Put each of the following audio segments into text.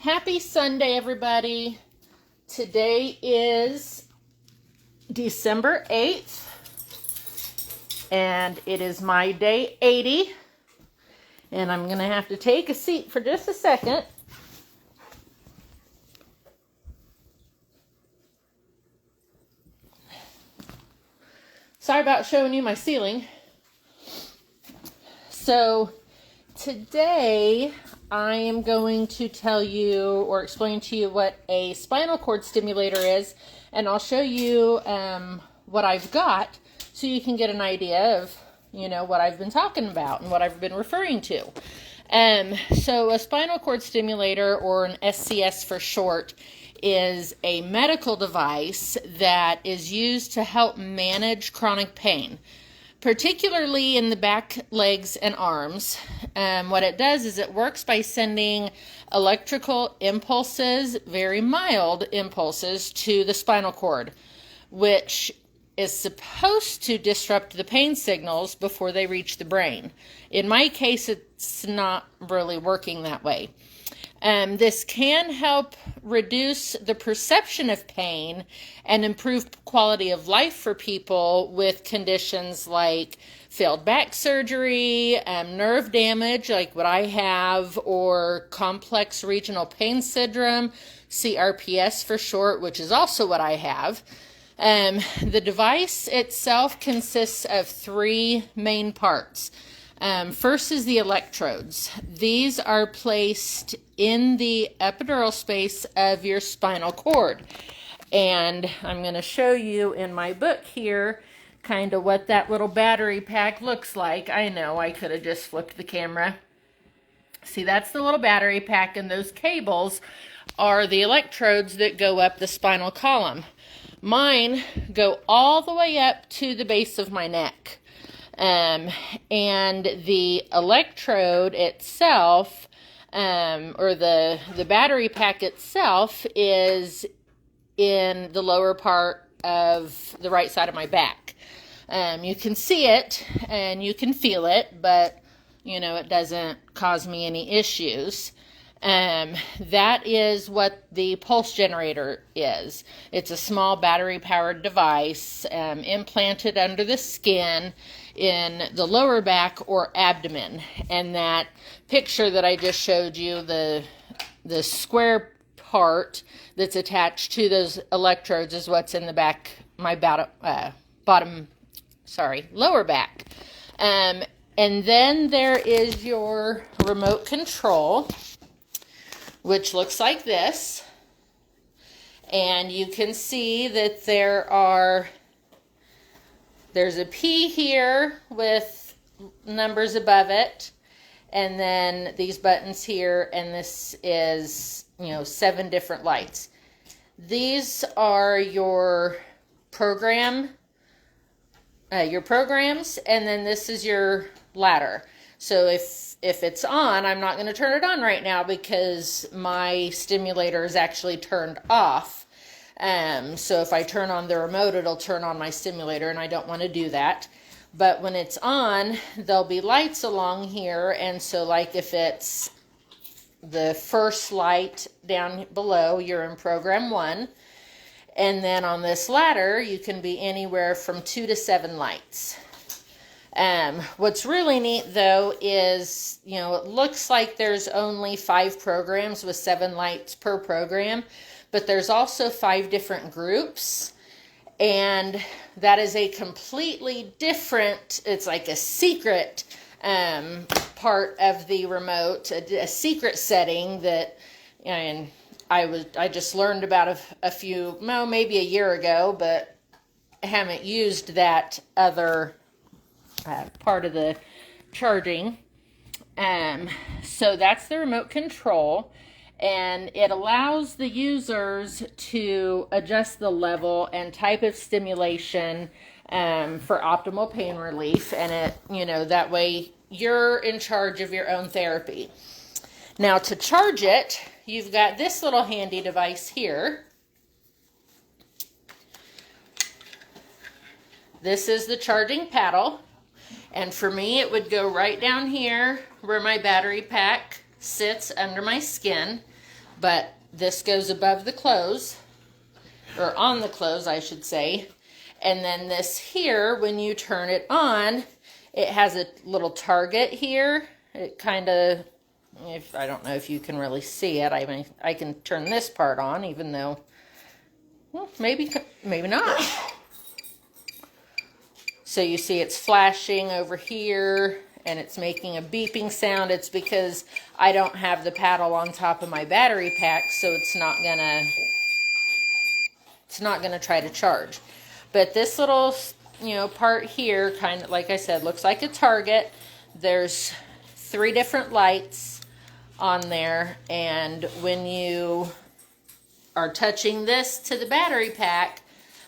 Happy Sunday, everybody. Today is December 8th, and it is my day 80, and I'm going to have to take a seat for just a second. Sorry about showing you my ceiling. So, today I am going to tell you or explain to you what a spinal cord stimulator is, and I'll show you what I've got so you can get an idea of, what I've been talking about and what I've been referring to. So a spinal cord stimulator, or an SCS for short, is a medical device that is used to help manage chronic pain, particularly in the back, legs, and arms. What it does is it works by sending electrical impulses, very mild impulses, to the spinal cord, which is supposed to disrupt the pain signals before they reach the brain. In my case, it's not really working that way. This can help reduce the perception of pain and improve quality of life for people with conditions like failed back surgery, nerve damage like what I have, or complex regional pain syndrome, CRPS for short, which is also what I have. The device itself consists of three main parts. First is the electrodes. These are placed in the epidural space of your spinal cord. And I'm going to show you in my book here kind of what that little battery pack looks like. I know I could have just flipped the camera. See, that's the little battery pack, and those cables are the electrodes that go up the spinal column. Mine go all the way up to the base of my neck. And the electrode itself, or the battery pack itself, is in the lower part of the right side of my back. You can see it and you can feel it, but it doesn't cause me any issues. That is what the pulse generator is. It's a small battery-powered device implanted under the skin in the lower back or abdomen. And that picture that I just showed you, the square part that's attached to those electrodes, is what's in the back, my lower back. And then there is your remote control, which looks like this. And you can see that there's a P here with numbers above it, and then these buttons here, and this is, 7 different lights. These are your programs, and then this is your ladder. So if it's on, I'm not going to turn it on right now because my stimulator is actually turned off. So if I turn on the remote, it'll turn on my stimulator, and I don't want to do that. But when it's on, there'll be lights along here, and so like if it's the first light down below, you're in program 1. And then on this ladder, you can be anywhere from 2 to 7 lights. What's really neat, though, is, it looks like there's only 5 programs with 7 lights per program, but there's also 5 different groups, and that is a completely different, it's like a secret part of the remote, a secret setting that, and I just learned about maybe a year ago, but I haven't used that other part of the charging. So that's the remote control, and it allows the users to adjust the level and type of stimulation for optimal pain relief, and it, that way you're in charge of your own therapy. Now, to charge it, you've got this little handy device here. This is the charging paddle. And for me, it would go right down here where my battery pack sits under my skin. But this goes above the clothes, or on the clothes, I should say. And then this here, when you turn it on, it has a little target here. It kind of, I don't know if you can really see it. I mean, I can turn this part on, even though, well, maybe not. So you see it's flashing over here, and it's making a beeping sound. It's because I don't have the paddle on top of my battery pack, so it's not gonna try to charge. But this little, part here, kind of, like I said, looks like a target. There's 3 different lights on there, and when you are touching this to the battery pack,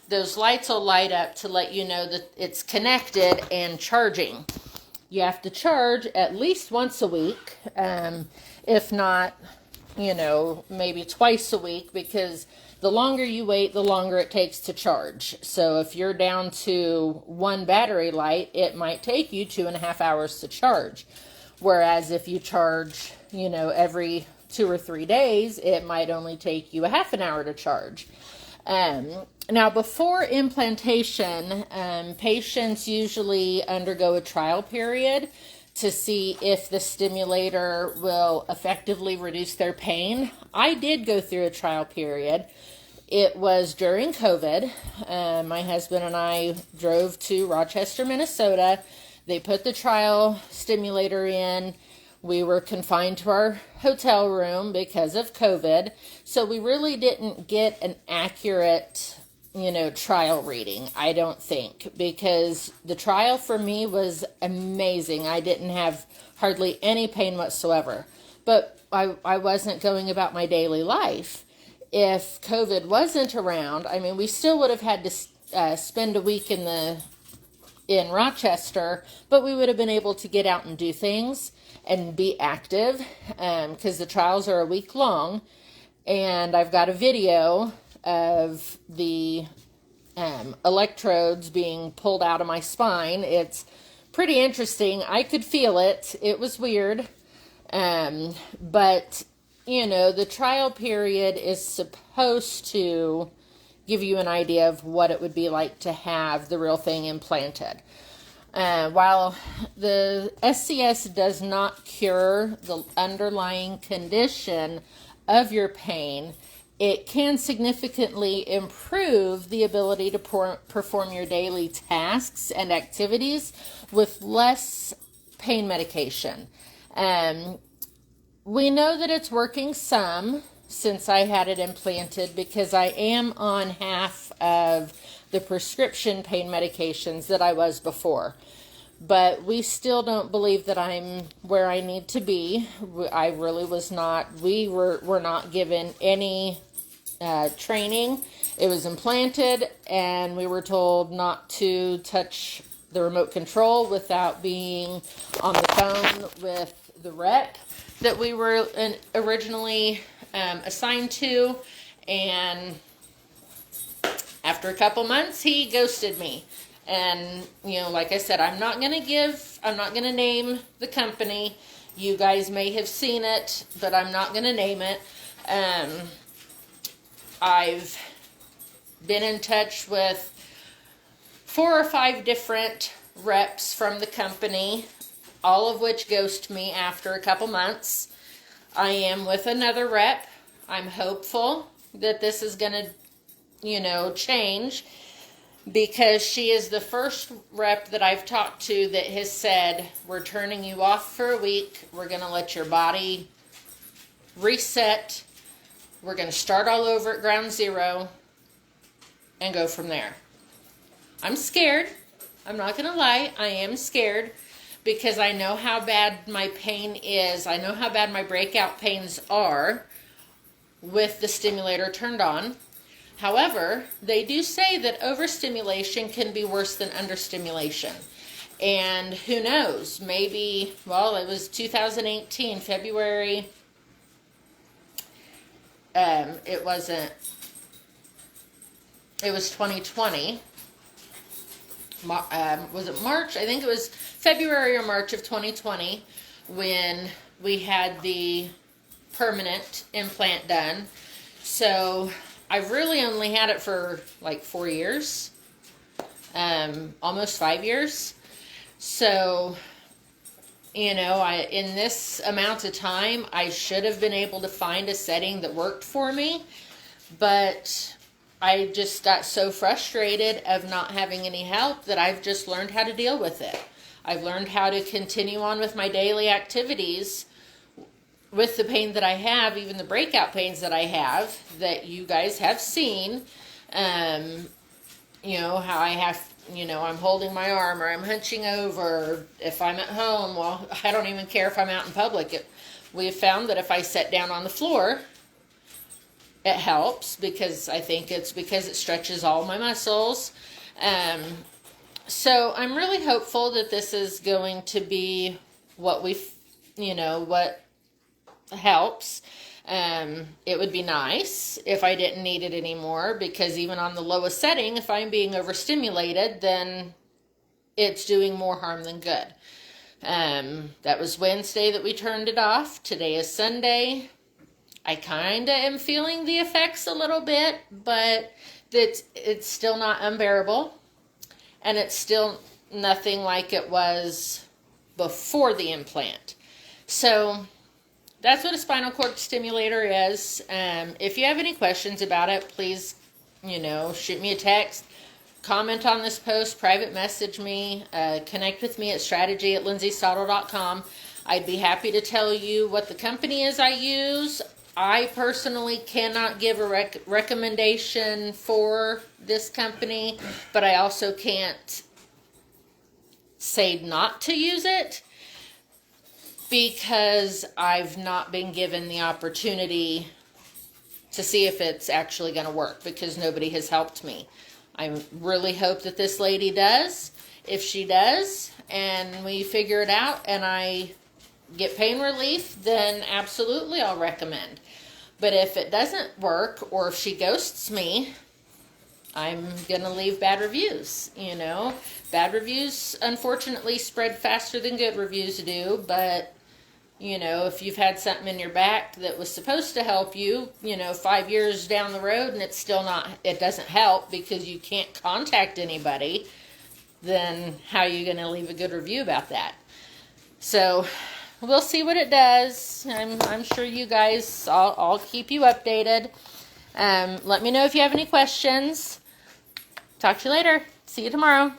those lights will light up to let you know that it's connected and charging. You have to charge at least once a week, if not, maybe twice a week, because the longer you wait, the longer it takes to charge. So if you're down to 1 battery light, it might take you 2.5 hours to charge. Whereas if you charge, every 2 or 3 days, it might only take you a half an hour to charge. Now, before implantation, patients usually undergo a trial period to see if the stimulator will effectively reduce their pain. I did go through a trial period. It was during COVID. My husband and I drove to Rochester, Minnesota. They put the trial stimulator in. We were confined to our hotel room because of COVID. So we really didn't get an accurate, trial reading, I don't think, because the trial for me was amazing. I didn't have hardly any pain whatsoever, but I wasn't going about my daily life. If COVID wasn't around, we still would have had to spend a week in Rochester, but we would have been able to get out and do things and be active, because the trials are a week long. And I've got a video of the electrodes being pulled out of my spine. It's pretty interesting. I could feel it. It was weird. But, the trial period is supposed to give you an idea of what it would be like to have the real thing implanted. While the SCS does not cure the underlying condition of your pain, it can significantly improve the ability to perform your daily tasks and activities with less pain medication. We know that it's working some since I had it implanted, because I am on half of the prescription pain medications that I was before. But we still don't believe that I'm where I need to be. I really was not. We were not given any training. It was implanted, and we were told not to touch the remote control without being on the phone with the rep that we were originally assigned to. And after a couple months, he ghosted me. And, like I said, I'm not going to name the company. You guys may have seen it, but I'm not going to name it. I've been in touch with 4 or 5 different reps from the company, all of which ghost me after a couple months. I am with another rep. I'm hopeful that this is going to, change, because she is the first rep that I've talked to that has said, we're turning you off for a week. We're going to let your body reset. We're going to start all over at ground zero and go from there. I'm scared. I'm not going to lie. I am scared, because I know how bad my pain is. I know how bad my breakout pains are with the stimulator turned on. However, they do say that overstimulation can be worse than understimulation. And who knows, maybe, it was 2018, February. It was 2020. Was it March? I think it was February or March of 2020 when we had the permanent implant done. So I've really only had it for like 4 years, almost 5 years. So, you know, in this amount of time, I should have been able to find a setting that worked for me, but I just got so frustrated of not having any help that I've just learned how to deal with it. I've learned how to continue on with my daily activities with the pain that I have, even the breakout pains that I have, that you guys have seen. You know, how I have, you know, I'm holding my arm or I'm hunching over. If I'm at home, well, I don't even care if I'm out in public. We have found that if I sit down on the floor, it helps, because I think it's because it stretches all my muscles. So I'm really hopeful that this is going to be what what helps. It would be nice if I didn't need it anymore, because even on the lowest setting, if I'm being overstimulated, then it's doing more harm than good. That was Wednesday that we turned it off. Today is Sunday. I kind of am feeling the effects a little bit, but it's still not unbearable, and it's still nothing like it was before the implant. So that's what a spinal cord stimulator is. If you have any questions about it, please, shoot me a text, comment on this post, private message me, connect with me at strategy@lindsaystottle.com. I'd be happy to tell you what the company is I use. I personally cannot give a recommendation for this company, but I also can't say not to use it, because I've not been given the opportunity to see if it's actually going to work, because nobody has helped me. I really hope that this lady does. If she does, and we figure it out, and I get pain relief, then absolutely I'll recommend. But if it doesn't work, or if she ghosts me, I'm going to leave bad reviews. Bad reviews unfortunately spread faster than good reviews do, but if you've had something in your back that was supposed to help you, 5 years down the road, and it doesn't help because you can't contact anybody, then how are you going to leave a good review about that? So we'll see what it does. I'm sure you guys, I'll keep you updated. Let me know if you have any questions. Talk to you later. See you tomorrow.